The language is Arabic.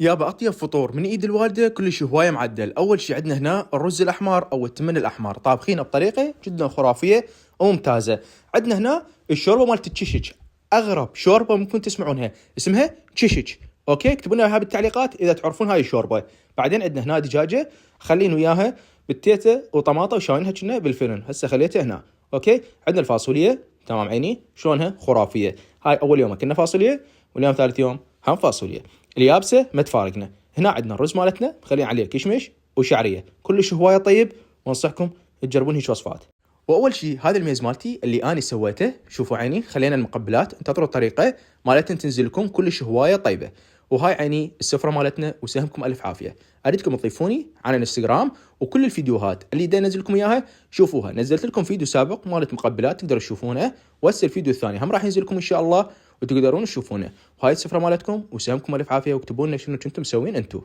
يابا اطيب فطور من ايد الوالده كلش هوايه معدل. اول شي عندنا هنا الرز الاحمر او التمن الاحمر طابخينه بطريقه جدا خرافيه وممتازه. عندنا هنا الشوربه مالت التشيشج، اغرب شوربه ممكن تسمعونها، اسمها تشيشج. اوكي، اكتبوا لنا اياها بالتعليقات اذا تعرفون هاي الشوربه. بعدين عندنا هنا دجاجه خلين وياها بالتيته وطماطه وشاوينها كنا بالفرن، هسه خليتها هنا. اوكي، عندنا الفاصوليا تمام عيني شلونها خرافيه. هاي اول يوم كنا فاصوليا، واليوم ثالث يوم هم فاصوليا. اليابسه ما تفارقنا. هنا عندنا الرز مالتنا مخلين عليه كشمش وشعريه، كلش هوايه طيب، وانصحكم تجربون هيك وصفات. واول شيء هذا الميز مالتي اللي اني سويته، شوفوا عيني خلينا المقبلات انتظروا الطريقه مالتنا تنزل لكم كلش هوايه طيبه. وهاي عيني السفره مالتنا، وسهمكم الف عافيه. اريدكم تضيفوني على الانستغرام، وكل الفيديوهات اللي دا انزل لكم اياها شوفوها. نزلت لكم فيديو سابق مالت مقبلات تقدروا تشوفونه، وهسه الفيديو الثاني هم راح ينزل لكم ان شاء الله وتقدرون تشوفونه. وهاي السفره مالتكم وسهمكم الف عافيه، واكتبوا لنا شنو كنتم مسوين انتم.